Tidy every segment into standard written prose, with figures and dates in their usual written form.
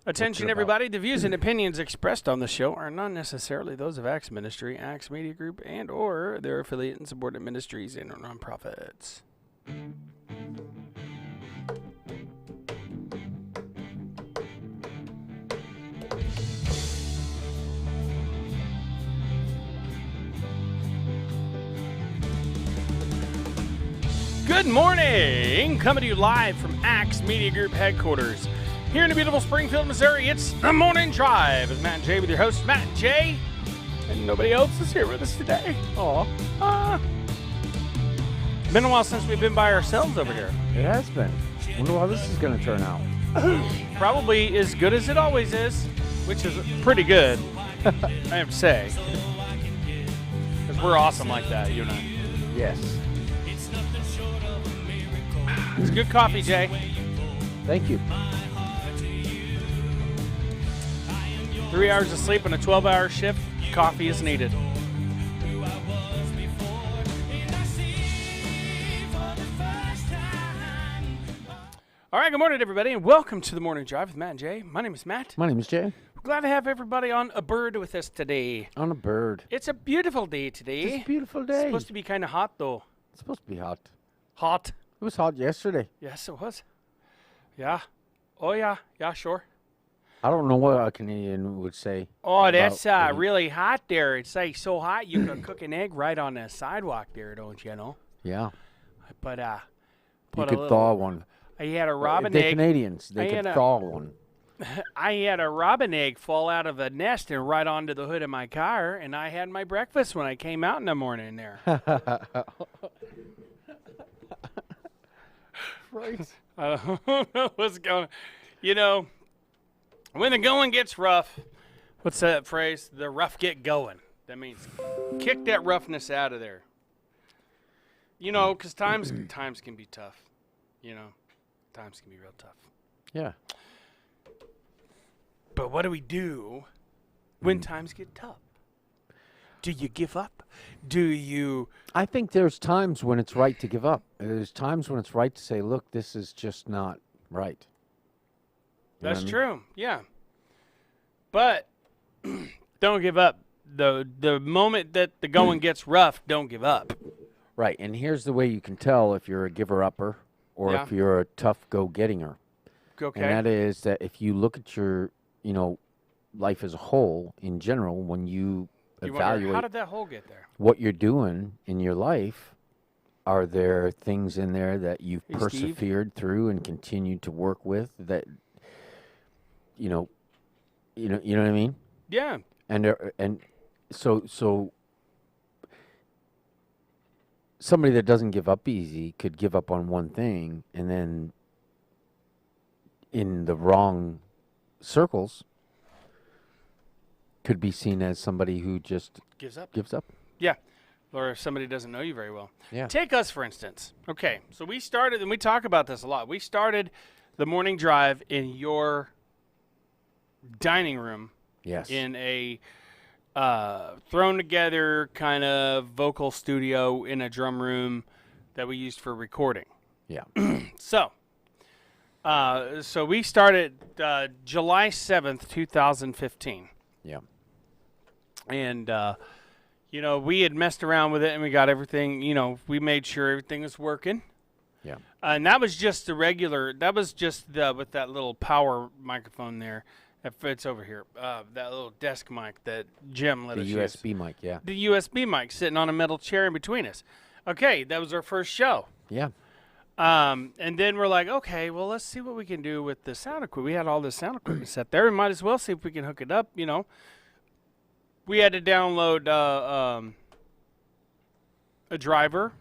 Attention, everybody. The views and opinions expressed on the show are not necessarily those of Axe Ministry, Axe Media Group, and or their affiliate and subordinate ministries and or nonprofits. Good morning! Coming to you live from Axe Media Group headquarters. Here in the beautiful Springfield, Missouri, it's The Morning Drive with Matt and Jay with your host, Matt and Jay. And nobody else is here with us today. Aw. Been a while since we've been by ourselves over here. It has been. Wonder how this is going to turn out. Probably as good as it always is, which is pretty good, I have to say. Because we're awesome like that, you and I. Yes. It's good coffee, Jay. Thank you. 3 hours of sleep and a 12-hour shift, coffee is needed. All right, good morning, everybody, and welcome to The Morning Drive with Matt and Jay. My name is Matt. My name is Jay. We're glad to have everybody on a bird with us today. On a bird. It's a beautiful day today. It's a beautiful day. It's supposed to be kind of hot, though. It's supposed to be hot. Hot. It was hot yesterday. Yes, it was. Yeah. Oh, yeah. Yeah, sure. I don't know what a Canadian would say. Oh, that's really hot there. It's like so hot you can cook an egg right on the sidewalk there, don't you know? Yeah. But You could thaw one. I had a robin They're egg. Canadians. They could thaw one. I had a robin egg fall out of a nest and right onto the hood of my car, and I had my breakfast when I came out in the morning there. Right. I don't know what's going. You know, when the going gets rough, what's that phrase? The rough get going. That means kick that roughness out of there. You know, because times can be tough. You know, times can be real tough. Yeah. But what do we do when times get tough? Do you give up? Do you... I think there's times when it's right to give up. There's times when it's right to say, look, this is just not right. That's true, yeah. But don't give up. The moment that the going gets rough, don't give up. Right, and here's the way you can tell if you're a giver-upper or if you're a tough go-gettinger. Okay. And that is that if you look at your, life as a whole in general, when you evaluate how did that hole get there? what you're doing in your life, are there things in there that you've persevered through and continued to work with that, you know what I mean? Yeah. And so somebody that doesn't give up easy could give up on one thing and then in the wrong circles could be seen as somebody who just gives up. Yeah. Or if somebody doesn't know you very well. Yeah. Take us, for instance. Okay, so we started, and we talk about this a lot. We started the morning drive in your dining room. Yes. In a thrown together kind of vocal studio in a drum room that we used for recording. Yeah. So we started July 7th, 2015. Yeah. And, we had messed around with it and we got everything, we made sure everything was working. Yeah. And that was just with that little power microphone there. It's over here. That little desk mic that Jim let us use. The USB mic, yeah. The USB mic sitting on a metal chair in between us. Okay, that was our first show. Yeah. And then we're like, okay, well, let's see what we can do with the sound equipment. We had all this sound equipment set there. We might as well see if we can hook it up, We had to download a driver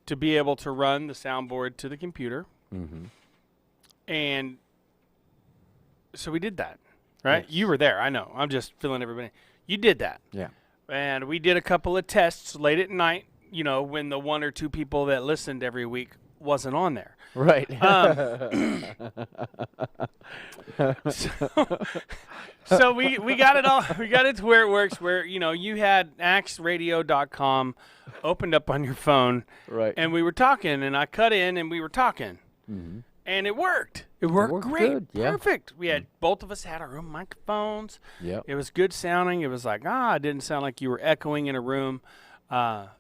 to be able to run the soundboard to the computer. Mm-hmm. And so we did that, right? Yes. You were there. I know. I'm just filling everybody. You did that. Yeah. And we did a couple of tests late at night, when the one or two people that listened every week wasn't on there. Right. So we got it all. We got it to where it works. Where you had axeradio.com opened up on your phone, right? And we were talking, and I cut in, and we were talking. Mm-hmm. And it worked. It worked great. Good. Yeah. Perfect. We had both of us had our own microphones. Yep. It was good sounding. It was like, it didn't sound like you were echoing in a room.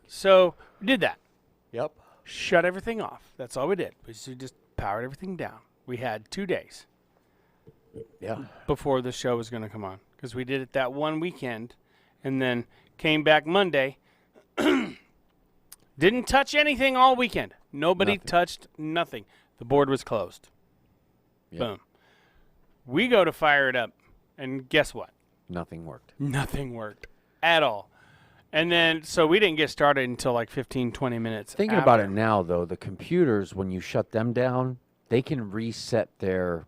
So we did that. Yep. Shut everything off. That's all we did. We just powered everything down. We had 2 days before the show was going to come on because we did it that one weekend and then came back Monday. Didn't touch anything all weekend. Nobody touched nothing. The board was closed. Yep. Boom. We go to fire it up, and guess what? Nothing worked. Nothing worked at all. And then, so we didn't get started until like 15, 20 minutes Thinking after. about it now, though, the computers, when you shut them down, they can reset their,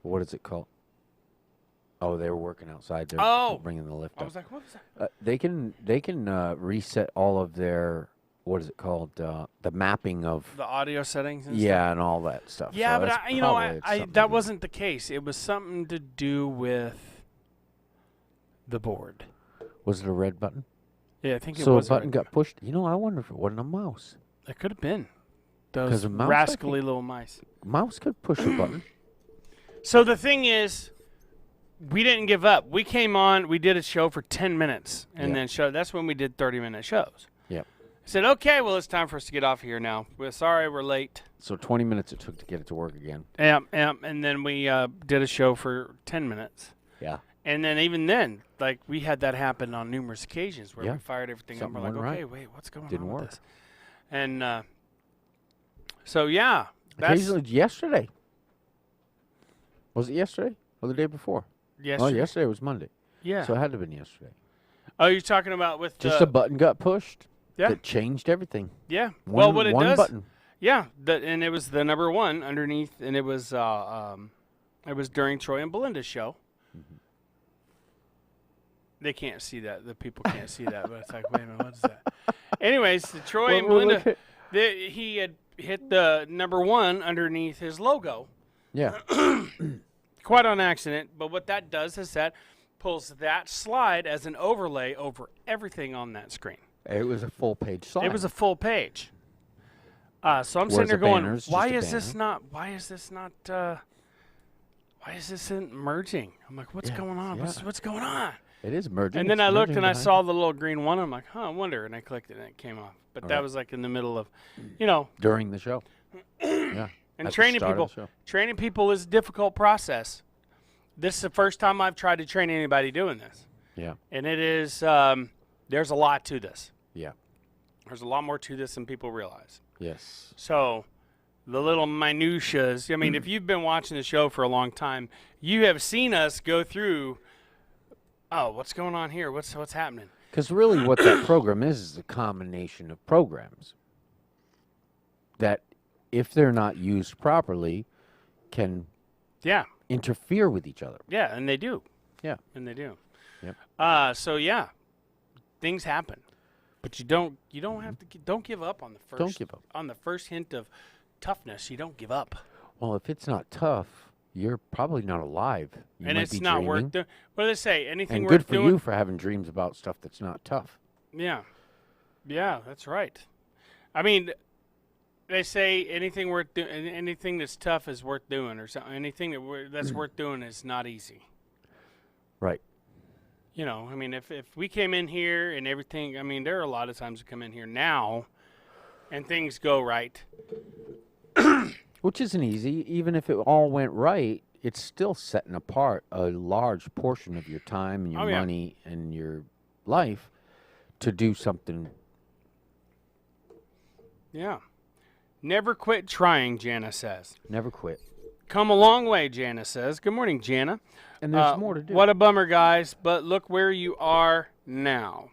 what is it called? Oh, they were working outside. They're bringing the lift up. I was like, what was that? They can reset all of their, what is it called? The mapping of the audio settings and stuff. And all that stuff. Yeah, so but that wasn't the case. It was something to do with the board. Was it a red button? Yeah, I think it was. So a button got pushed. I wonder if it wasn't a mouse. It could have been. Those rascally little mice. Mouse could push a button. So the thing is, we didn't give up. We came on. We did a show for 10 minutes, and then that's when we did 30-minute shows. Yep. I said, okay, well, it's time for us to get off here now. We're sorry we're late. So 20 minutes it took to get it to work again. Yeah, and then we did a show for 10 minutes. Yeah. And then even then, like, we had that happen on numerous occasions where we fired everything up. We're like, okay, wait, what's going on with this? And so, yeah. Occasionally, yesterday. Was it yesterday or the day before? Yesterday. Oh, yesterday was Monday. Yeah. So it had to have been yesterday. Oh, you're talking about with just a button got pushed. Yeah. That changed everything. Yeah. One what it does. One button. Yeah. And it was the number one underneath, and it was during Troy and Belinda's show. Mm-hmm. They can't see that. The people can't see that, but it's like, wait a minute, what is that? Anyways, Troy and Belinda, he had hit the number one underneath his logo. Yeah. Quite on accident, but what that does is that pulls that slide as an overlay over everything on that screen. It was a full-page slide. It was a full page. So I'm sitting there going, why is this not merging? I'm like, what's going on? What's going on? It is merging. And then I looked and I saw the little green one. I'm like, I wonder. And I clicked it and it came off. But that was like in the middle of, during the show. Yeah. And training people is a difficult process. This is the first time I've tried to train anybody doing this. Yeah. And it is, there's a lot to this. Yeah. There's a lot more to this than people realize. Yes. So the little minutiae, I mean, if you've been watching the show for a long time, you have seen us go through, what's going on here? What's happening? Because really what that program is a combination of programs that, if they're not used properly, can interfere with each other. Yeah, and they do. Yeah. And they do. Yep. So yeah, things happen. But you don't have to don't give up on the first. Don't give up. On the first hint of toughness, you don't give up. Well, if it's not tough, you're probably not alive. You and might it's be not dreaming. worth doing. What do they say? Anything and worth good for doing? you for having dreams about stuff that's not tough. Yeah. Yeah, that's right. I mean, they say anything that's tough is worth doing, or something. Anything that's worth doing is not easy. Right. I mean, if we came in here and everything, I mean, there are a lot of times we come in here now and things go right. Which isn't easy. Even if it all went right, it's still setting apart a large portion of your time and your money and your life to do something. Yeah. Never quit trying, Jana says. Never quit. Come a long way, Jana says. Good morning, Jana. And there's more to do. What a bummer, guys. But look where you are now.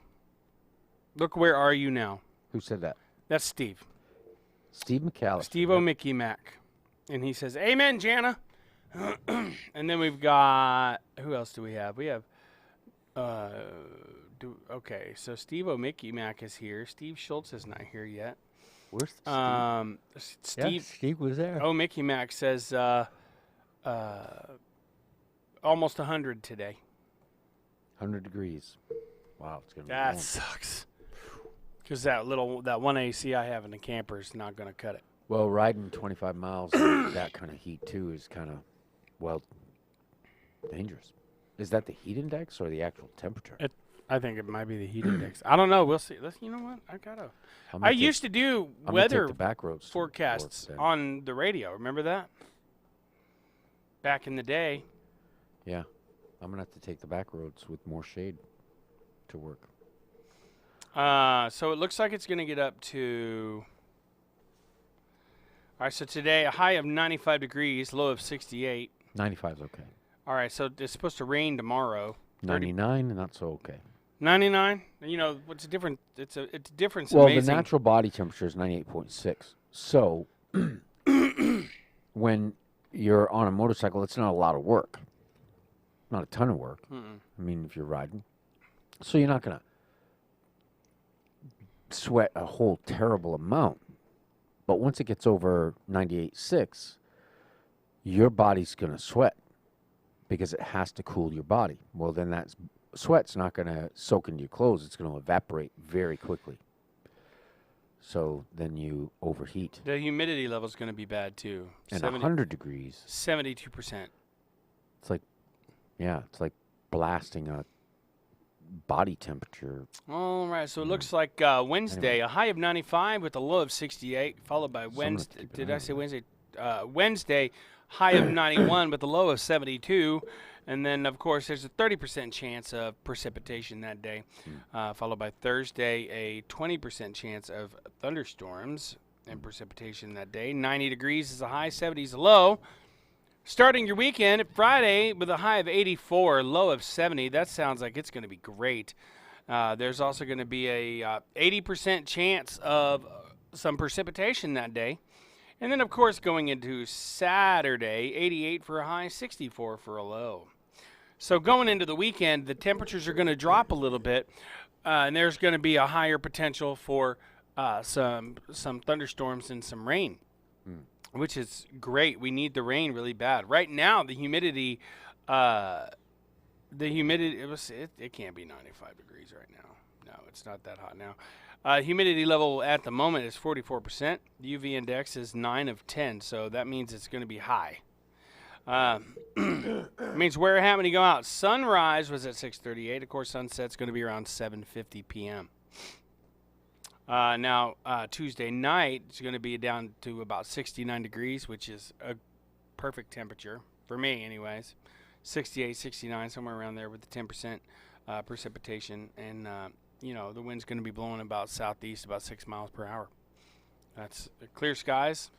Look where are you now. Who said that? That's Steve. Steve McAllister. Steve O'Mickey Mac. And he says, amen, Jana. And then we've got, who else do we have? We have, okay, so Steve O'Mickey Mac is here. Steve Schultz is not here yet. Where's Steve? Steve? Yeah, Steve was there. O'Mickey Mac says, almost 100 today. 100 degrees. Wow, it's going to be That warm. sucks. Because that one AC I have in the camper is not going to cut it. Well, riding 25 miles in that kind of heat too is kind of, well, dangerous. Is that the heat index or the actual temperature? I think it might be the heat index. I don't know. We'll see. You know what? I used to do weather the back roads forecasts on the radio. Remember that? Back in the day. Yeah. I'm going to have to take the back roads with more shade to work. So it looks like it's going to get up to... All right, so today, a high of 95 degrees, low of 68. 95 is okay. All right, so it's supposed to rain tomorrow. 99, not so okay. 99? You know, what's the difference? It's a difference well, amazing. The natural body temperature is 98.6. So when you're on a motorcycle, it's not a lot of work. Not a ton of work. I mean, if you're riding. So you're not going to sweat a whole terrible amount. But once it gets over 98.6, your body's going to sweat because it has to cool your body. Well, then that sweat's not going to soak into your clothes. It's going to evaporate very quickly. So then you overheat. The humidity level is going to be bad, too. And 100 degrees. 72%. It's like, yeah, it's like blasting a body temperature. All right, so it looks like Wednesday, a high of 95 with a low of 68, followed by Wednesday. Did I say Wednesday? Wednesday, high of 91 with a low of 72. And then, of course, there's a 30% chance of precipitation that day, followed by Thursday, a 20% chance of thunderstorms and precipitation that day. 90 degrees is a high, 70 is a low. Starting your weekend, Friday, with a high of 84, low of 70. That sounds like it's going to be great. There's also going to be a 80% chance of some precipitation that day. And then, of course, going into Saturday, 88 for a high, 64 for a low. So going into the weekend, the temperatures are going to drop a little bit, and there's going to be a higher potential for some thunderstorms and some rain, which is great. We need the rain really bad. Right now, the humidity, it can't be 95 degrees right now. No, it's not that hot now. Humidity level at the moment is 44%. The UV index is 9 of 10, so that means it's going to be high. Means where it happened to go out. Sunrise was at 6:38. Of course, sunset's going to be around 7:50 p.m. Now, Tuesday night is going to be down to about 69 degrees, which is a perfect temperature for me anyways. 68, 69, somewhere around there with the 10% precipitation. And, the wind's going to be blowing about southeast, about 6 miles per hour. That's clear skies.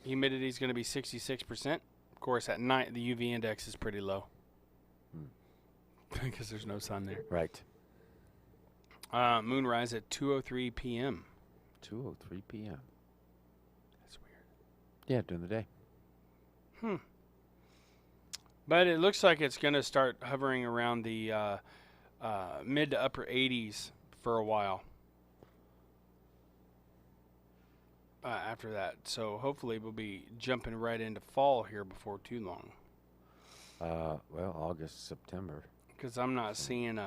Humidity is going to be 66%. Of course, at night, the UV index is pretty low because there's no sun there. Right. Moonrise at 2:03 p.m. 2:03 p.m. That's weird. Yeah, during the day. But it looks like it's going to start hovering around the mid to upper 80s for a while after that. So hopefully we'll be jumping right into fall here before too long. Well, August, September. Because I'm not seeing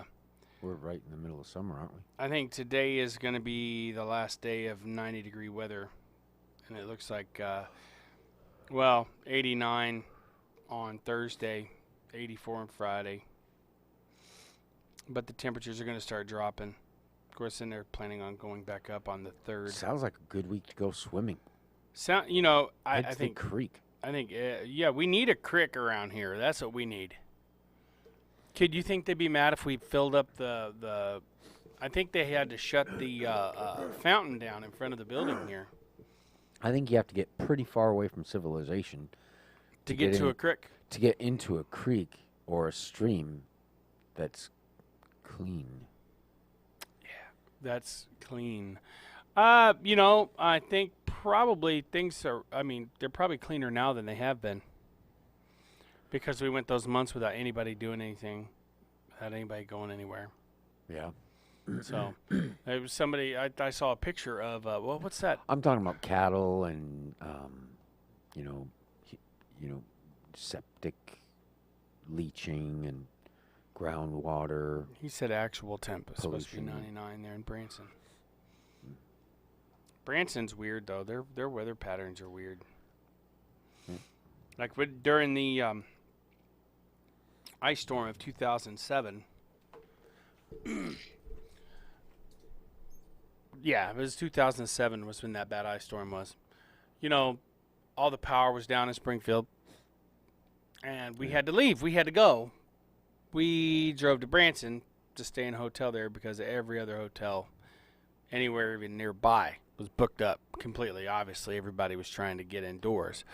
We're right in the middle of summer, aren't we? I think today is going to be the last day of 90-degree weather. And it looks like, 89 on Thursday, 84 on Friday. But the temperatures are going to start dropping. Of course, then they're planning on going back up on the 3rd. Sounds like a good week to go swimming. I think creek. I think, we need a creek around here. That's what we need. Kid, you think they'd be mad if we filled up the I think they had to shut the fountain down in front of the building here. I think you have to get pretty far away from civilization to get to a creek. To get into a creek or a stream that's clean. Yeah, that's clean. I think probably they're probably cleaner now than they have been. Because we went those months without anybody doing anything, without anybody going anywhere. Yeah. So, there was somebody, I saw a picture of, what's that? I'm talking about cattle and, septic leaching and groundwater. He said actual temp is supposed to be pollution. 99 there in Branson. Branson's weird though. Their weather patterns are weird. Like during the ice storm of 2007. Yeah, it was 2007 was when that bad ice storm was. You know, all the power was down in Springfield, and we had to leave. We had to go. We drove to Branson to stay in a hotel there because every other hotel anywhere even nearby was booked up completely. Obviously, everybody was trying to get indoors.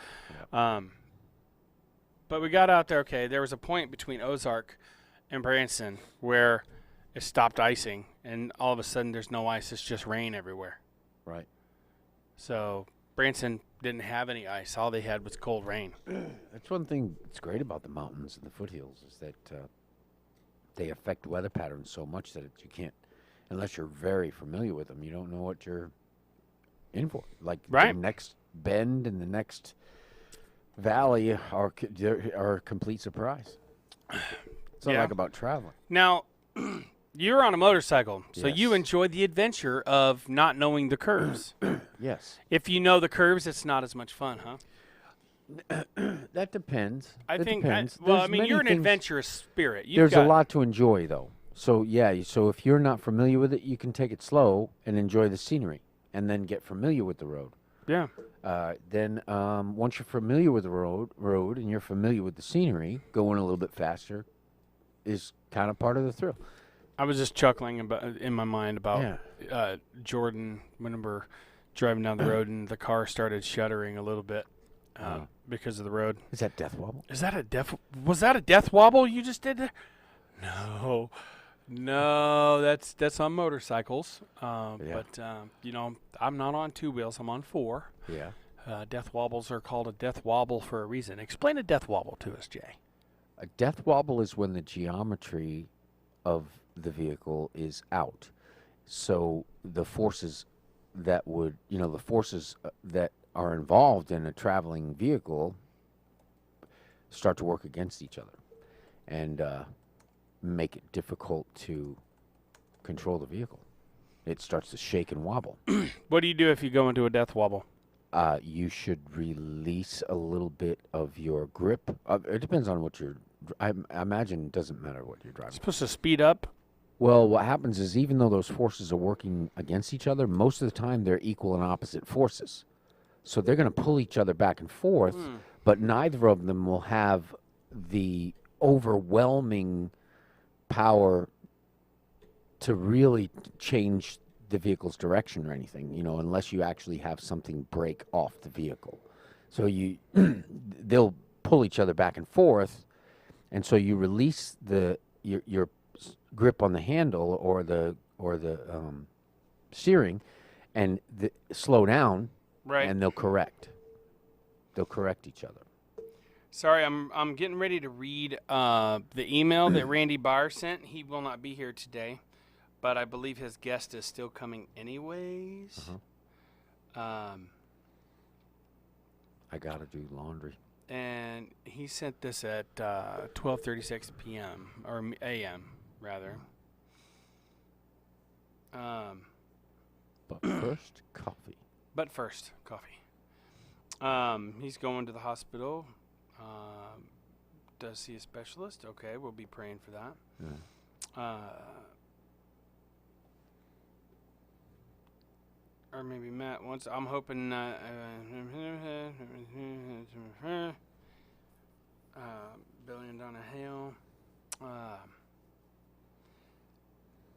Yep. But we got out there, okay. There was a point between Ozark and Branson where it stopped icing, and all of a sudden there's no ice. It's just rain everywhere. Right. So Branson didn't have any ice. All they had was cold rain. That's one thing that's great about the mountains and the foothills is that they affect weather patterns so much that you can't, unless you're very familiar with them, you don't know what you're in for. Like the next bend and the next valley are a complete surprise. It's not like about traveling. Now, you're on a motorcycle, so Yes. you enjoy the adventure of not knowing the curves. Yes. If you know the curves, it's not as much fun, huh? That depends. I think. Depends. Well, I mean, you're an adventurous spirit. There's a lot to enjoy, though. So yeah. So if you're not familiar with it, you can take it slow and enjoy the scenery, and then get familiar with the road. Yeah. Then once you're familiar with the road and you're familiar with the scenery, going a little bit faster is kind of part of the thrill. I was just chuckling in my mind about Jordan when we're driving down the road and the car started shuddering a little bit because of the road. Is that death wobble? Was that a death wobble you just did there? No, that's on motorcycles. But you know, I'm not on two wheels. I'm on four. Yeah. Death wobbles are called a death wobble for a reason. Explain a death wobble to us, Jay. A death wobble is when the geometry of the vehicle is out. So the forces that that are involved in a traveling vehicle start to work against each other and make it difficult to control the vehicle. It starts to shake and wobble. What do you do if you go into a death wobble? You should release a little bit of your grip. It depends on what you're. I imagine it doesn't matter what you're driving. Supposed to speed up? Well, what happens is even though those forces are working against each other, most of the time they're equal and opposite forces. So they're going to pull each other back and forth, but neither of them will have the overwhelming power to really change the vehicle's direction or anything, unless you actually have something break off the vehicle. So they'll pull each other back and forth, and so you release your grip on the handle or the steering, and slow down, right? And they'll correct. They'll correct each other. Sorry, I'm getting ready to read the email that Randy Byer sent. He will not be here today, but I believe his guest is still coming anyways. I gotta do laundry. And he sent this at 12:36 p.m. or a.m. rather. But first, coffee. He's going to the hospital. Does see a specialist? Okay, we'll be praying for that. Yeah. Or maybe Matt wants. I'm hoping. Billion Donna Hale.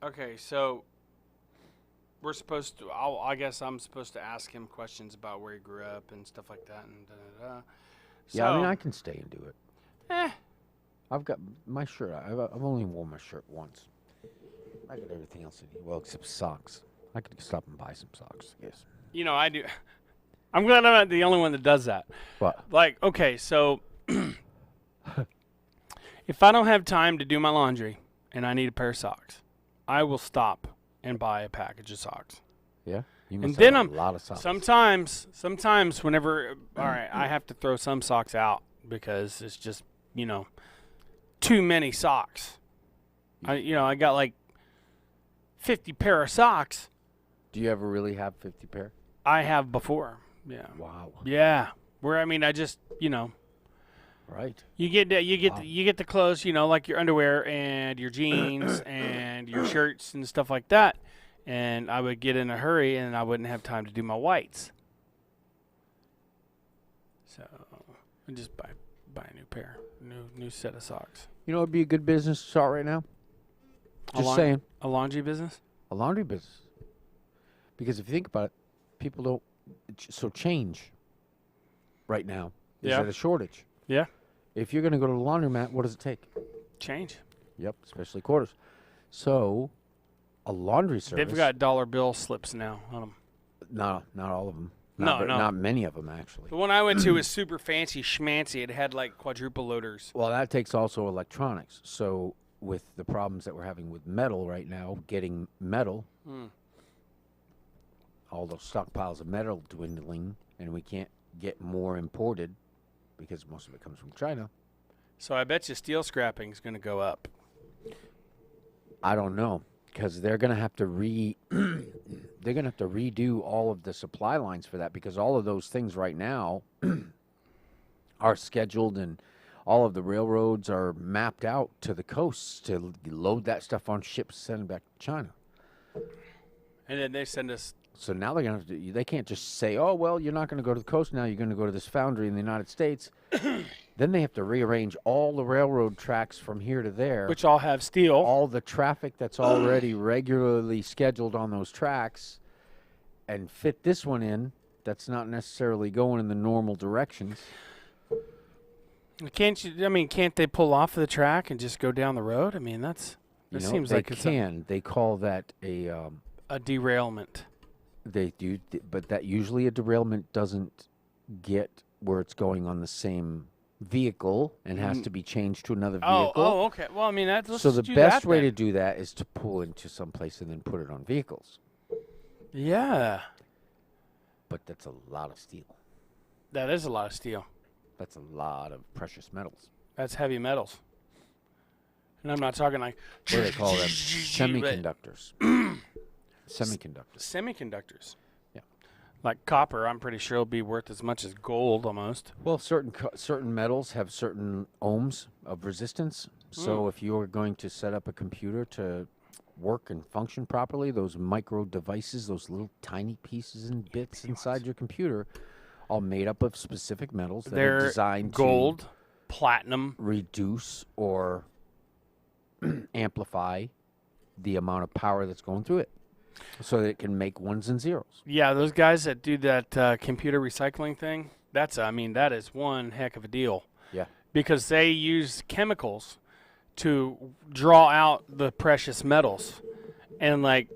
Okay, so we're supposed to. I guess I'm supposed to ask him questions about where he grew up and stuff like that. And So, yeah, I mean, I can stay and do it. I've got my shirt. I've only worn my shirt once. I got everything else I need. Well, except socks. I could stop and buy some socks, I guess. I do. I'm glad I'm not the only one that does that. What? Like, okay, so if I don't have time to do my laundry and I need a pair of socks, I will stop and buy a package of socks. Yeah? You And must then have a lot of socks. Sometimes whenever, all right, I have to throw some socks out because it's just, too many socks. I got like 50 pair of socks. Do you ever really have 50 pair? I have before. Yeah. Wow. Yeah. Where I mean, I just Right. you get the clothes, like your underwear and your jeans and your shirts and stuff like that, and I would get in a hurry and I wouldn't have time to do my whites. So I just buy a new pair, new set of socks. You know, it'd be a good business to start right now. Just saying. A laundry business? A laundry business. Because if you think about it, people don't. So change right now is at a shortage. Yeah. If you're going to go to the laundromat, what does it take? Change. Yep, especially quarters. So a laundry service. They've got dollar bill slips now on them. No, not all of them. No. Not many of them, actually. The one I went to was super fancy schmancy. It had like quadruple loaders. Well, that takes also electronics. So with the problems that we're having with metal right now, getting metal, all those stockpiles of metal dwindling, and we can't get more imported because most of it comes from China. So I bet you steel scrapping is going to go up. I don't know, because they're going to have to redo all of the supply lines for that, because all of those things right now are scheduled, and all of the railroads are mapped out to the coasts to load that stuff on ships, send it back to China. And then they send us. So now they're going to have to, they can't just say, oh, well, you're not going to go to the coast now, you're going to go to this foundry in the United States. Then they have to rearrange all the railroad tracks from here to there. Which all have steel. All the traffic that's already regularly scheduled on those tracks and fit this one in that's not necessarily going in the normal directions. Can't they pull off the track and just go down the road? I mean, seems like it's they call that a derailment. They do, but that usually a derailment doesn't get where it's going on the same vehicle and has to be changed to another vehicle. Oh, okay. Well, I mean, so the best way to do that is to pull into some place and then put it on vehicles. Yeah. But that's a lot of steel. That is a lot of steel. That's a lot of precious metals. That's heavy metals. And I'm not talking like... What do they call them? Semiconductors. Semiconductors. Yeah. Like copper, I'm pretty sure will be worth as much as gold almost. Well, certain metals have certain ohms of resistance. So if you're going to set up a computer to work and function properly, those micro devices, those little tiny pieces and bits inside your computer, all made up of specific metals that are designed gold, to platinum, reduce or amplify the amount of power that's going through it, so that it can make ones and zeros. Yeah, those guys that do that computer recycling thing, that is one heck of a deal. Yeah. Because they use chemicals to draw out the precious metals. And like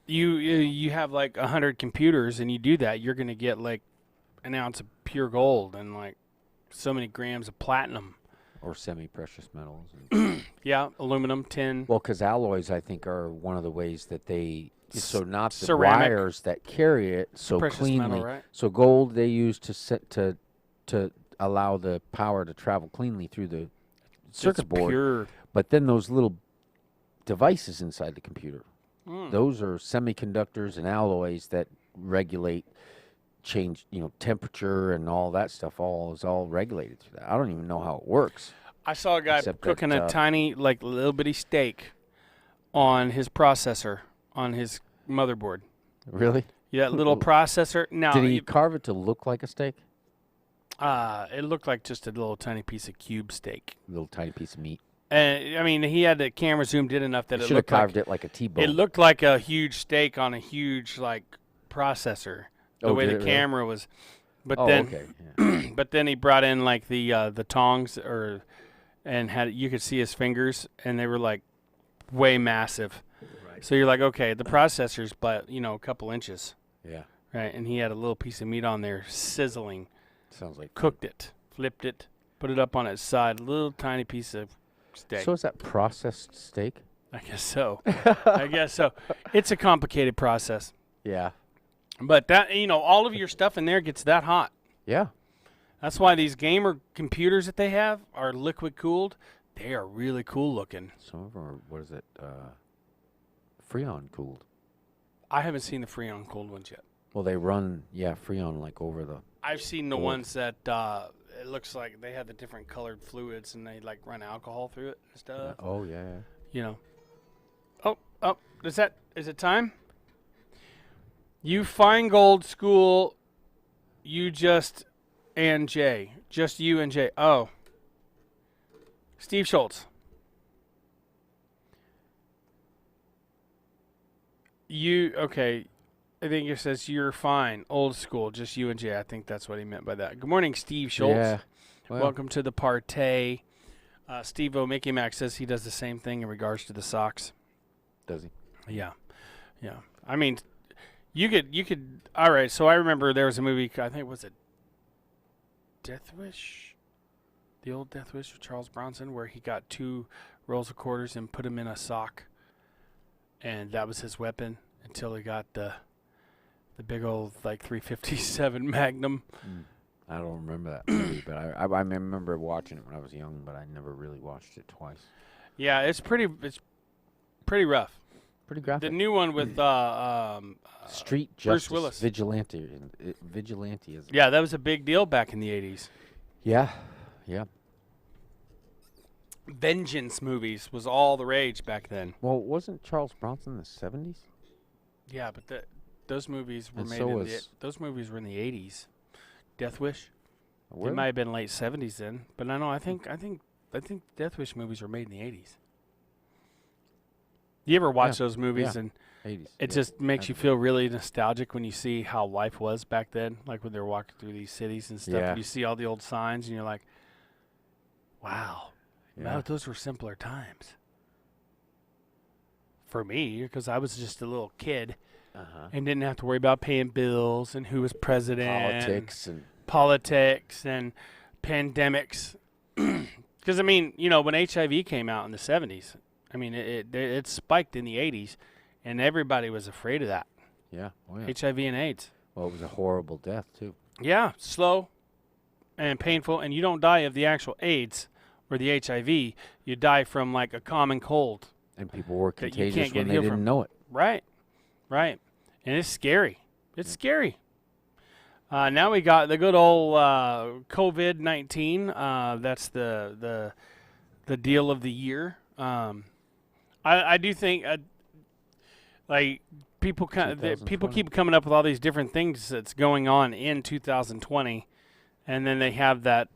you have like 100 computers and you do that, you're going to get like an ounce of pure gold and like so many grams of platinum. Or semi-precious metals. Yeah, aluminum, tin. Well, because alloys, I think, are one of the ways that they... So not the ceramic. wires that carry it so precious cleanly. Metal, right? So gold they use to allow the power to travel cleanly through the circuit board. Pure. But then those little devices inside the computer, those are semiconductors and alloys that regulate, change, temperature and all that stuff. Is all regulated through that. I don't even know how it works. I saw a guy cooking a tiny, like little bitty steak on his processor, on his motherboard. Really? Yeah, little processor. Now, did he carve it to look like a steak? It looked like just a little tiny piece of cube steak. A little tiny piece of meat. And I mean, he had the camera zoomed in enough that it should have carved it like a T-bone. It looked like a huge steak on a huge like processor. The way the camera was, but but then he brought in like the tongs and you could see his fingers and they were like way massive. Right. So you're like, okay, the processor's but a couple inches. Yeah. Right, and he had a little piece of meat on there sizzling. Sounds like cooked it, flipped it, put it up on its side, a little tiny piece of steak. So is that processed steak? I guess so. I guess so. It's a complicated process. Yeah. But that, all of your stuff in there gets that hot. Yeah. That's why these gamer computers that they have are liquid cooled. They are really cool looking. Some of them are, what is it? Freon cooled. I haven't seen the Freon cold ones yet. Well, they run, Freon like over the. I've seen the ones that it looks like they have the different colored fluids and they like run alcohol through it and stuff. Oh yeah. You know. Oh, is it time? You Feingold School, and Jay. Just you and Jay. Oh. Steve Schultz. Okay. I think it says you're fine. Old school, just you and Jay. I think that's what he meant by that. Good morning, Steve Schultz. Yeah. Well, welcome to the partay. Steve-O Mickey Mac says he does the same thing in regards to the socks. Does he? Yeah. I mean, you could. All right. So I remember there was a movie. I think was it Death Wish, the old Death Wish with Charles Bronson, where he got 2 rolls of quarters and put them in a sock, and that was his weapon until he got the big old like 357 Magnum. I don't remember that movie, but I remember watching it when I was young, but I never really watched it twice. Yeah, it's pretty rough. Pretty graphic. The new one with Street Bruce Justice, Willis. Vigilantism. Yeah, that was a big deal back in the 80s. Yeah. Vengeance movies was all the rage back then. Well, wasn't Charles Bronson in the 70s? Yeah, but those movies were And made so those movies were in the 80s. Death Wish. Were It might have been late 70s then, but I think Death Wish movies were made in the 80s. You ever watch those movies and 80s. it just makes you feel really nostalgic when you see how life was back then, like when they're walking through these cities and stuff, and you see all the old signs, and you're like, wow, those were simpler times. For me, because I was just a little kid and didn't have to worry about paying bills and who was president. Politics and pandemics. Because, I mean, when HIV came out in the 70s, I mean, it spiked in the 80s, and everybody was afraid of that. Yeah. Oh, yeah. HIV and AIDS. Well, it was a horrible death, too. Yeah, slow and painful, and you don't die of the actual AIDS or the HIV. You die from, like, a common cold. And people were that you contagious can't get when they healed didn't from. know it. Right. And it's scary. It's scary. Now we got the good old COVID-19. That's the deal of the year. I do think like people keep coming up with all these different things that's going on in 2020, and then they have that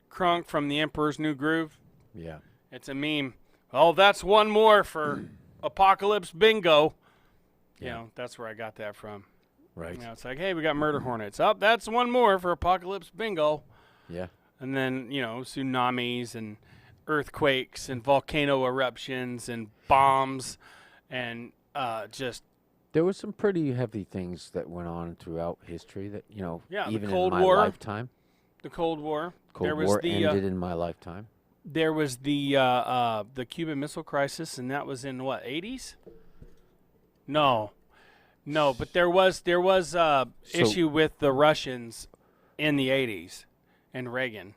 Crunk from The Emperor's New Groove. Yeah, it's a meme. Oh, that's one more for Apocalypse Bingo. Yeah. You know, that's where I got that from. Right. It's like, hey, we got murder hornets. Oh, that's one more for Apocalypse Bingo. Yeah. And then, tsunamis and earthquakes and volcano eruptions and bombs and just... There was some pretty heavy things that went on throughout history that, even the Cold in my War. lifetime. The Cold War. Cold War ended in my lifetime. There was the Cuban Missile Crisis, and that was in, what, 80s? No, but there was issue with the Russians in the 80s and Reagan.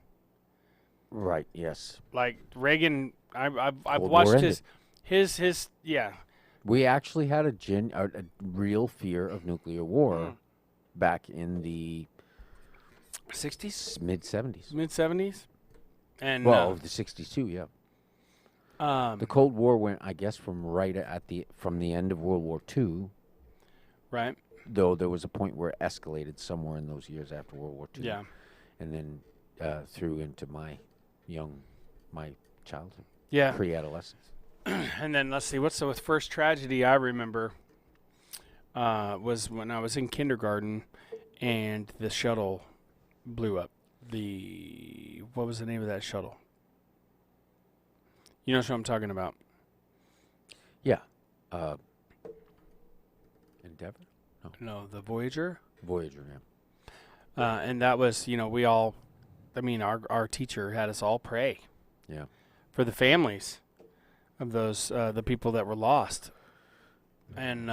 Right, yes. Like Reagan, I've watched his yeah. We actually had a real fear of nuclear war back in the 60s, mid-70s. Mid-70s? And the 60s too, yeah. The Cold War went, I guess, from the end of World War II. Right. Though there was a point where it escalated somewhere in those years after World War II. Yeah. And then through into my childhood. Yeah. Pre-adolescence. And then let's see, what's the first tragedy I remember was when I was in kindergarten and the shuttle blew up. What was the name of that shuttle? You know what I'm talking about? Yeah. Endeavour? No, the Voyager? Voyager, yeah. And that was, we all, our teacher had us all pray. Yeah. For the families of those, the people that were lost. And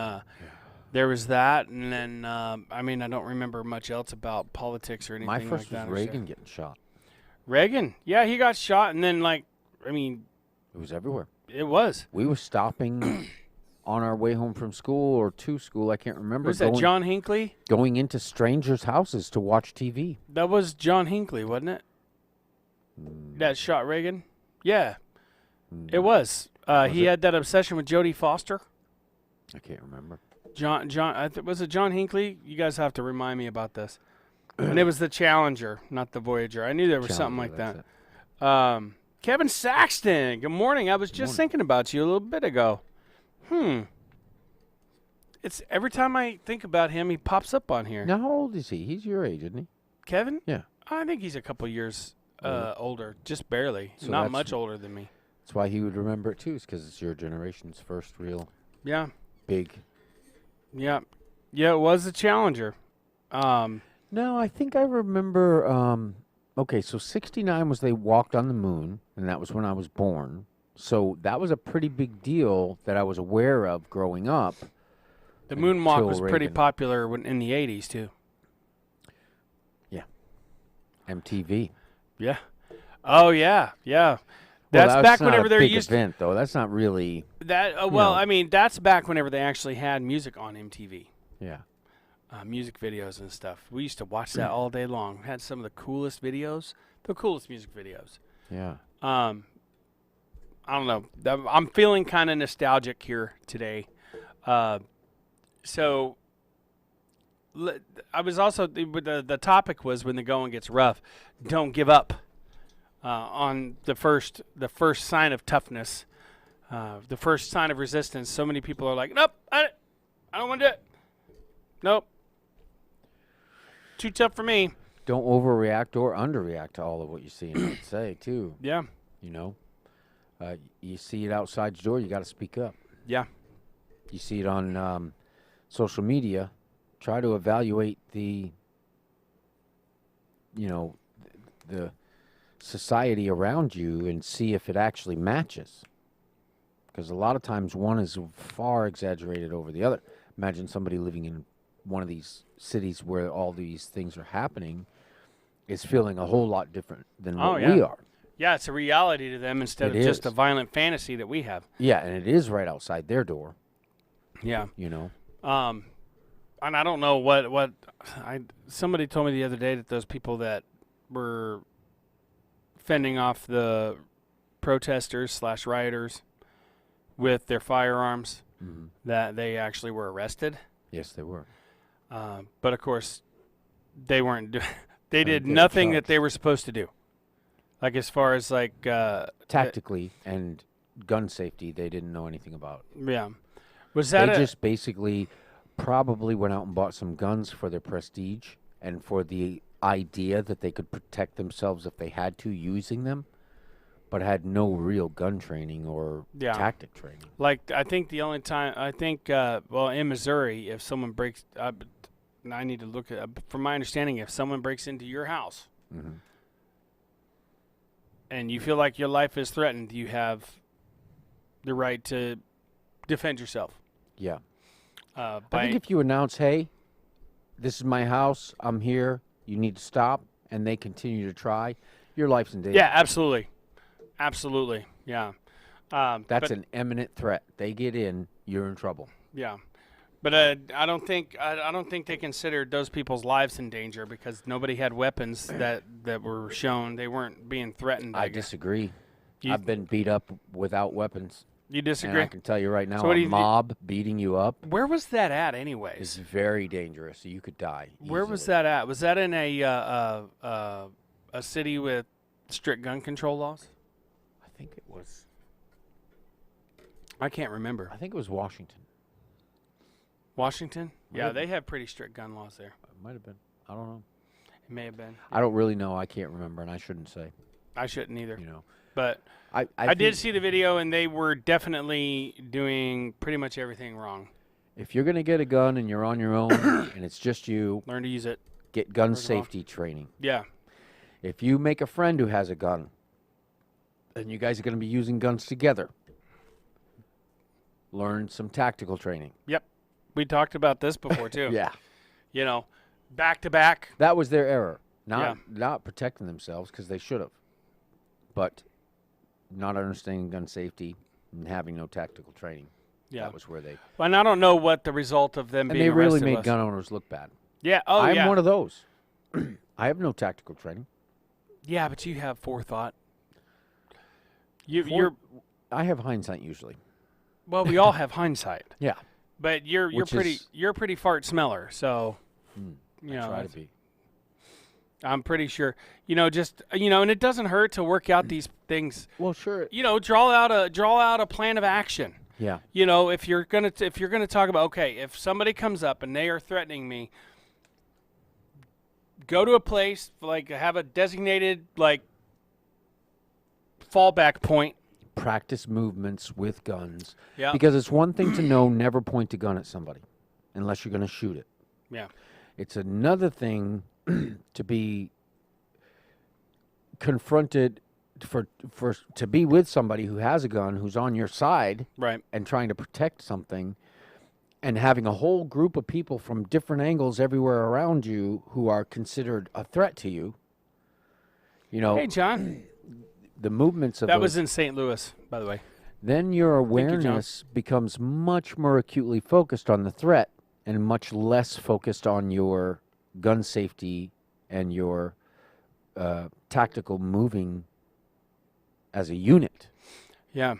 there was that, and then, I don't remember much else about politics or anything like that. My first was Reagan getting shot. Reagan? Yeah, he got shot, and then, it was everywhere. It was. We were stopping on our way home from school or to school. I can't remember. Was that John Hinckley? Going into strangers' houses to watch TV. That was John Hinckley, wasn't it? That shot Reagan? Yeah. It was. He had that obsession with Jodie Foster. I can't remember. Was it John Hinckley? You guys have to remind me about this. And it was the Challenger, not the Voyager. I knew there was something like that. Kevin Saxton, good morning. I was just thinking about you a little bit ago. It's every time I think about him, he pops up on here. Now, how old is he? He's your age, isn't he? Kevin? Yeah. I think he's a couple years older, just barely. So not much older than me. That's why he would remember it, too, because it's your generation's first real big. Yeah. Yeah, it was the Challenger. No, I think I remember. Okay, so 69 was they walked on the moon, and that was when I was born. So that was a pretty big deal that I was aware of growing up. The moonwalk was pretty popular in the 80s, too. Yeah. MTV. Yeah. Oh, yeah, yeah. That's back whenever they're used to event, though. That's not really that. I mean, that's back whenever they actually had music on MTV. Yeah. Music videos and stuff. We used to watch that all day long. Had some of the coolest videos, the coolest music videos. Yeah. I don't know. I'm feeling kind of nostalgic here today. So I was also the topic was when the going gets rough, don't give up. On the first sign of toughness, the first sign of resistance. So many people are like, nope, I don't want to do it. Nope. Too tough for me. Don't overreact or underreact to all of what you see and say, too. Yeah. You know, you see it outside your door, you got to speak up. Yeah. You see it on social media, try to evaluate the society around you and see if it actually matches. Because a lot of times one is far exaggerated over the other. Imagine somebody living in one of these cities where all these things are happening is feeling a whole lot different than what we are. Yeah, it's a reality to them instead of just a violent fantasy that we have. Yeah, and it is right outside their door. Yeah. You know. And I don't know what somebody told me the other day that those people that were fending off the protesters / rioters with their firearms, that they actually were arrested. Yes, they were. But of course, they weren't. They did nothing that they were supposed to do. Like as far as like tactically and gun safety, they didn't know anything about. Yeah, was that they just basically probably went out and bought some guns for their prestige and for the idea that they could protect themselves if they had to using them, but had no real gun training or tactic training. Like I think the only time in Missouri, if someone breaks, I need to look at. From my understanding, if someone breaks into your house and you feel like your life is threatened, you have the right to defend yourself. Yeah. I think if you announce, "Hey, this is my house. I'm here. You need to stop," and they continue to try, your life's in danger. Yeah, absolutely. Absolutely, yeah. That's an imminent threat. They get in, you're in trouble. Yeah, but I don't think they considered those people's lives in danger because nobody had weapons that were shown. They weren't being threatened. I disagree. I've been beat up without weapons. You disagree? And I can tell you right now, a mob beating you up. Where was that at, anyways? Is very dangerous. You could die easily. Where was that at? Was that in a city with strict gun control laws? I think it was. I can't remember. I think it was Washington. Washington? Yeah, they have pretty strict gun laws there. It might have been. I don't know. It may have been. I don't really know. I can't remember, and I shouldn't say. I shouldn't either. You know. But I did see the video, and they were definitely doing pretty much everything wrong. If you're going to get a gun and you're on your own and it's just you, learn to use it. Get gun safety training. Yeah. If you make a friend who has a gun, and you guys are going to be using guns together, learn some tactical training. Yep. We talked about this before, too. Yeah. You know, back to back. That was their error. Not protecting themselves because they should have. But not understanding gun safety and having no tactical training. Yeah. That was where they. Well, and I don't know what the result of them And being they really arrested made was. gun owners look bad. Yeah. Oh, I'm yeah. one of those. I have no tactical training. Yeah, but you have forethought. I have hindsight usually. Well, we all have hindsight. Yeah. But you're a pretty fart smeller, so you know. Try to be. I'm pretty sure. And it doesn't hurt to work out these things. Well, sure. Draw out a plan of action. Yeah. If you're gonna talk about, okay, if somebody comes up and they are threatening me, go to a place, like have a designated fallback point. Practice movements with guns. Yeah. Because it's one thing to know never point a gun at somebody unless you're going to shoot it. Yeah. It's another thing to be confronted to be with somebody who has a gun, who's on your side, right, and trying to protect something, and having a whole group of people from different angles everywhere around you who are considered a threat to you. Hey, John. The movements of that was in St. Louis, by the way. Then your awareness becomes much more acutely focused on the threat and much less focused on your gun safety and your tactical moving as a unit. Yeah.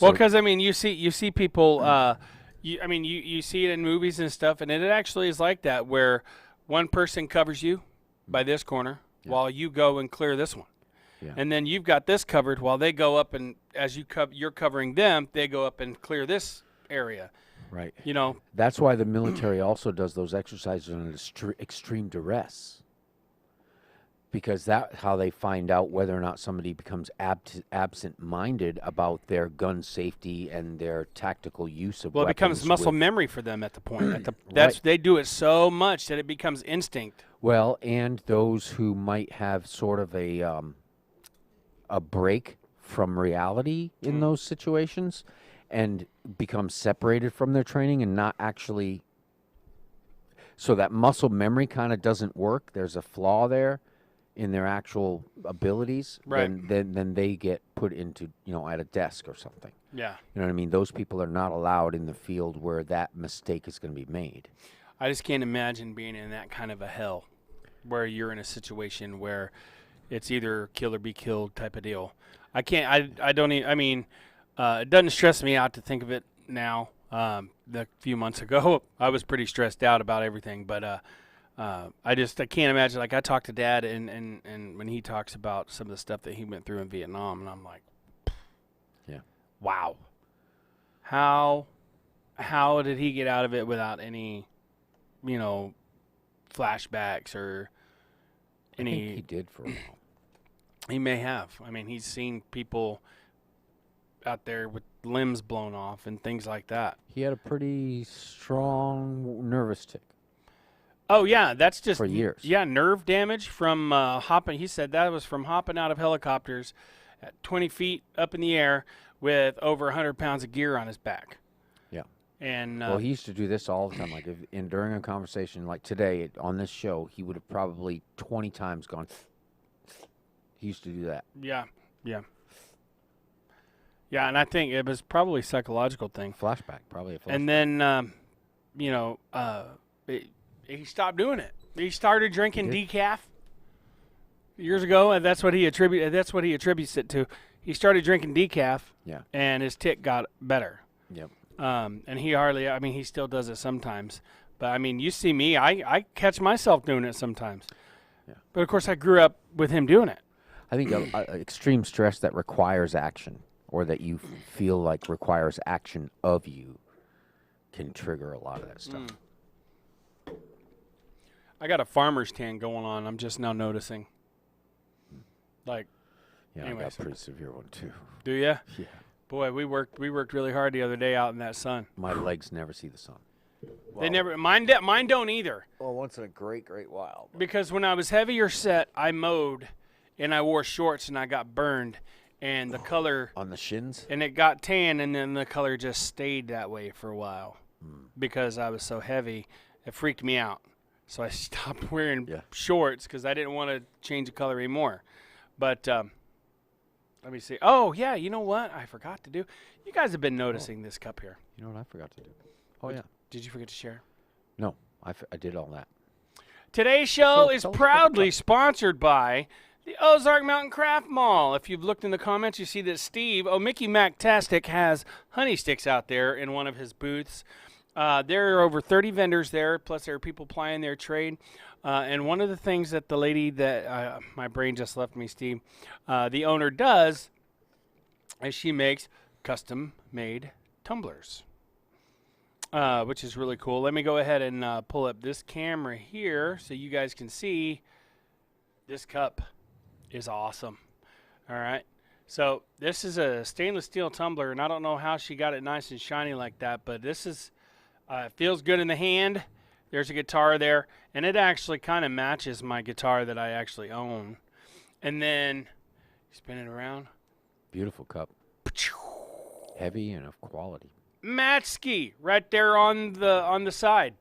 Well, because you see people. You see it in movies and stuff, and it actually is like that, where one person covers you by this corner while you go and clear this one. Yeah. And then you've got this covered while they go up, and as you're covering them, they go up and clear this area. Right. That's why the military also does those exercises on extreme duress. Because that's how they find out whether or not somebody becomes absent-minded about their gun safety and their tactical use of weapons. Well, it becomes muscle memory for them at the point. Right. They do it so much that it becomes instinct. Well, and those who might have sort of a break from reality in those situations and become separated from their training and not actually, so that muscle memory kind of doesn't work. There's a flaw there in their actual abilities. Right. Then they get put into, at a desk or something. Yeah. You know what I mean? Those people are not allowed in the field where that mistake is going to be made. I just can't imagine being in that kind of a hell where you're in a situation where it's either kill or be killed type of deal. I can't. I don't even. I mean, it doesn't stress me out to think of it now. A few months ago, I was pretty stressed out about everything. But I can't imagine. Like, I talked to Dad, and when he talks about some of the stuff that he went through in Vietnam, and I'm like, yeah, wow. How did he get out of it without any, flashbacks or any? I think he did for a while. He may have. I mean, he's seen people out there with limbs blown off and things like that. He had a pretty strong nervous tick. Oh, yeah, that's just for years. Yeah, nerve damage from hopping. He said that was from hopping out of helicopters at 20 feet up in the air with over 100 pounds of gear on his back. Yeah. And well, he used to do this all the time. Like during a conversation like today on this show, he would have probably 20 times gone. He used to do that. Yeah, yeah. Yeah, and I think it was probably a psychological thing. Probably a flashback. And then, he stopped doing it. He started drinking decaf years ago, and that's what he attributes it to. He started drinking decaf, and his tick got better. Yep. And he still does it sometimes. But, I mean, you see me, I catch myself doing it sometimes. Yeah. But, of course, I grew up with him doing it. I think extreme stress that requires action or that you feel like requires action of you can trigger a lot of that stuff. I got a farmer's tan going on. I'm just now noticing. Yeah, anyways. I got a pretty severe one too. Do you? Yeah. Boy, we worked really hard the other day out in that sun. My legs never see the sun. They never. Mine don't either. Well, once in a great while. Because when I was heavier set, I mowed, and I wore shorts, and I got burned, and the color on the shins, and it got tan, and then the color just stayed that way for a while because I was so heavy. It freaked me out, so I stopped wearing shorts because I didn't want to change the color anymore. But Let me see. Oh, yeah, you know what I forgot to do? You guys have been noticing this cup here. You know what I forgot to do? Oh, yeah. Did you forget to share? No, I did all that. Today's show is proudly sponsored by the Ozark Mountain Craft Mall. If you've looked in the comments, you see that Steve, Mickey Mactastic, has honey sticks out there in one of his booths. There are over 30 vendors there, plus there are people plying their trade. And one of the things that the lady that my brain just left me, Steve, the owner does is she makes custom-made tumblers, which is really cool. Let me go ahead and pull up this camera here so you guys can see this cup is awesome. All right. So this is a stainless steel tumbler, and I don't know how she got it nice and shiny like that, but this is it feels good in the hand. There's a guitar there, and it actually kind of matches my guitar that I actually own. And then spin it around. Beautiful cup. Heavy and of quality. Matski right there on the side.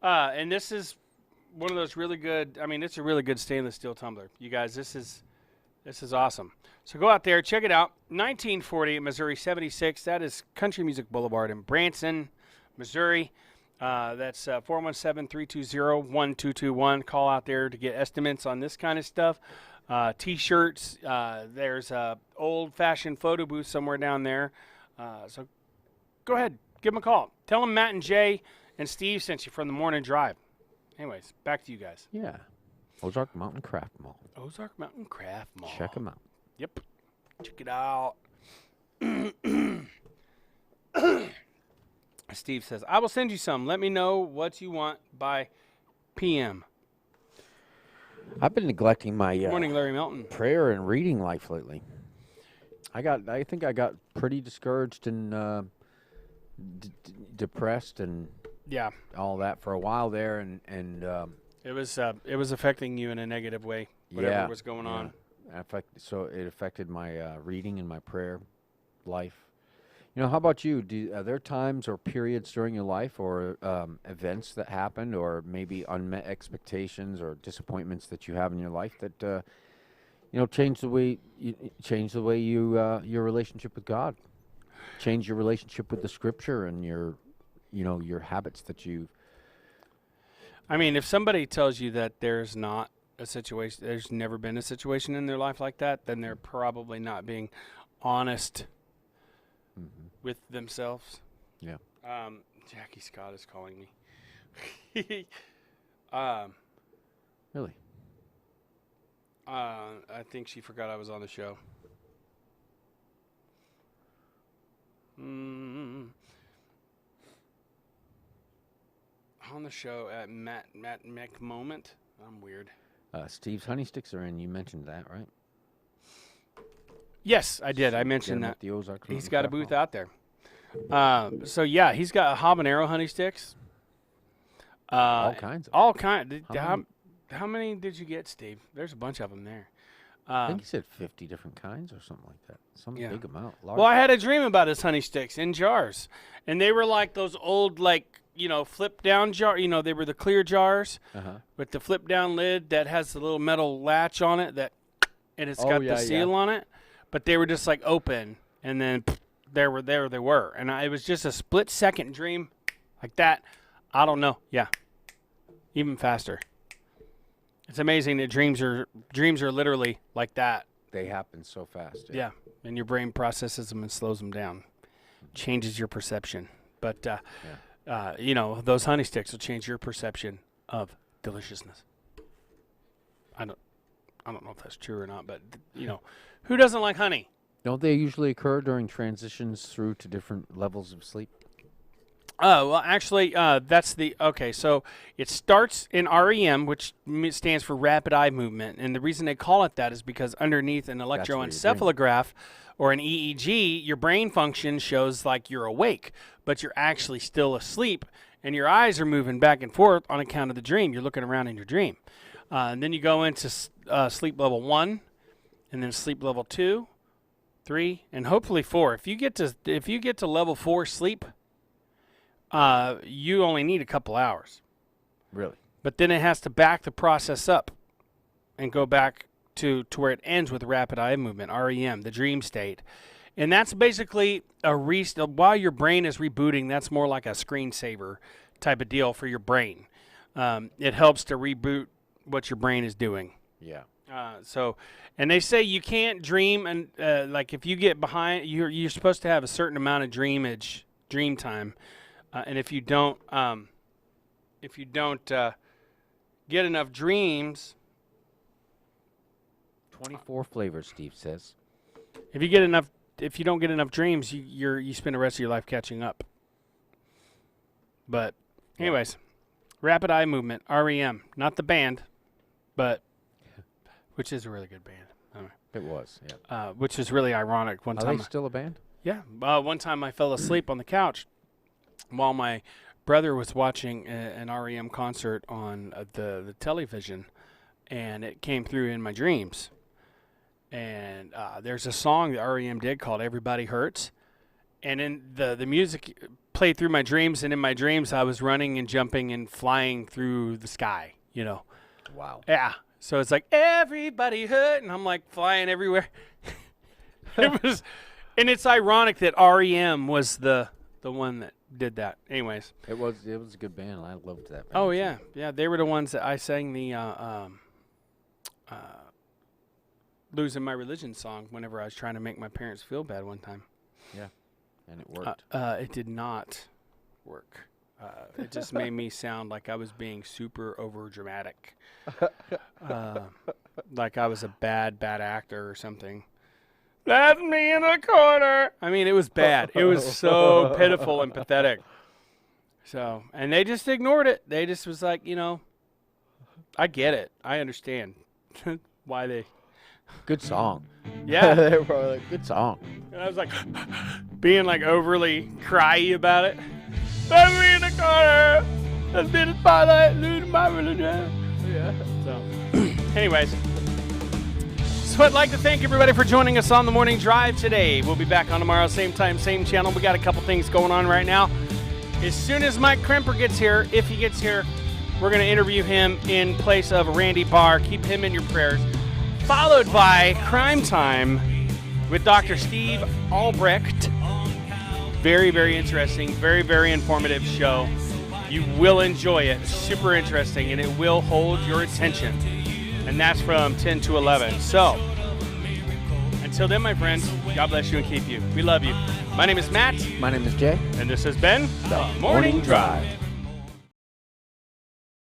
And this is one of those really good, I mean, it's a really good stainless steel tumbler. You guys, this is awesome. So go out there, check it out. 1940 Missouri 76. That is Country Music Boulevard in Branson, Missouri. That's 417-320-1221. Call out there to get estimates on this kind of stuff. T-shirts. There's a old-fashioned photo booth somewhere down there. So go ahead, give them a call. Tell them Matt and Jay and Steve sent you from the morning drive. Anyways, back to you guys. Yeah. Ozark Mountain Craft Mall. Ozark Mountain Craft Mall. Check them out. Yep. Check it out. Steve says, I will send you some. Let me know what you want by PM. I've been neglecting my Morning, Larry Melton. prayer and reading life lately. I think I got pretty discouraged and depressed and all that for a while there, and it was affecting you in a negative way. Whatever was going on. So it affected my reading and my prayer life. You know, how about you? Are there times or periods during your life or events that happened, or maybe unmet expectations or disappointments that you have in your life that change the way you your relationship with God, change your relationship with the Scripture and your habits that you. I mean, if somebody tells you that there's not a situation, there's never been a situation in their life like that, then they're probably not being honest with themselves. Yeah. Jackie Scott is calling me. Really? I think she forgot I was on the show. On the show at Matt McMoment. I'm weird. Steve's Honey Sticks are in. You mentioned that, right? Yes, I did. I mentioned that. The Ozark he's got a booth out there. So yeah, he's got habanero honey sticks. All kinds. All kinds. How many did you get, Steve? There's a bunch of them there. I think he said 50 different kinds or something like that. Some big amount. Large. Well, I had a dream about his honey sticks in jars, and they were like those old, flip down jar. They were the clear jars with the flip down lid that has the little metal latch on it and it's got the seal on it. But they were just like open, and then there they were, and it was just a split second dream, like that. I don't know. Yeah, even faster. It's amazing that dreams are literally like that. They happen so fast. Yeah, and your brain processes them and slows them down, changes your perception. But those honey sticks will change your perception of deliciousness. I don't know if that's true or not, but who doesn't like honey? Don't they usually occur during transitions through to different levels of sleep? Oh, well, actually, that's so it starts in REM, which stands for rapid eye movement. And the reason they call it that is because underneath an electroencephalograph or an EEG, your brain function shows like you're awake, but you're actually still asleep, and your eyes are moving back and forth on account of the dream. You're looking around in your dream. And then you go into sleep level 1, and then sleep level 2, 3, and hopefully 4. If you get to level 4 sleep, you only need a couple hours. Really? But then it has to back the process up and go back to where it ends with rapid eye movement, REM, the dream state. And that's basically while your brain is rebooting, that's more like a screensaver type of deal for your brain. It helps to reboot what your brain is doing. Yeah. And they say you can't dream, and like if you get behind, you're supposed to have a certain amount of dream time, and if you don't get enough dreams, 24 flavors, Steve says. If you don't get enough dreams, you spend the rest of your life catching up. But anyways, rapid eye movement, REM, not the band, but which is a really good band. It was, yeah. Which is really ironic. Are they still a band? Yeah. One time I fell asleep on the couch while my brother was watching an REM concert on the television, and it came through in my dreams. And there's a song that REM did called "Everybody Hurts," and in the music played through my dreams. And in my dreams, I was running and jumping and flying through the sky. You know. Wow. Yeah. So it's like everybody hurt, and I'm like flying everywhere. It was, and it's ironic that REM was the one that did that. Anyways, it was a good band. I loved that band. Oh yeah, yeah. They were the ones that I sang the "Losing My Religion" song whenever I was trying to make my parents feel bad one time. Yeah, and it worked. It did not work. It just made me sound like I was being super over dramatic, like I was a bad actor or something. That's me in the corner. I mean, it was bad. It was so pitiful and pathetic. So, and they just ignored it. They just was like, I get it. I understand why they. Good song. Yeah. They were like, good song. And I was like, being like overly cryy about it. That's me in the corner. That's me in the spotlight. Losing my religion. Yeah. So, anyways. So I'd like to thank everybody for joining us on the morning drive today. We'll be back on tomorrow, same time, same channel. We got a couple things going on right now. As soon as Mike Kremper gets here, if he gets here, we're going to interview him in place of Randy Barr. Keep him in your prayers. Followed by Crime Time with Dr. Steve Albrecht. Very, very interesting, very, very informative show. You will enjoy it. Super interesting, and it will hold your attention. And that's from 10 to 11. So, until then, my friends, God bless you and keep you. We love you. My name is Matt. My name is Jay. And this has been The Morning Drive.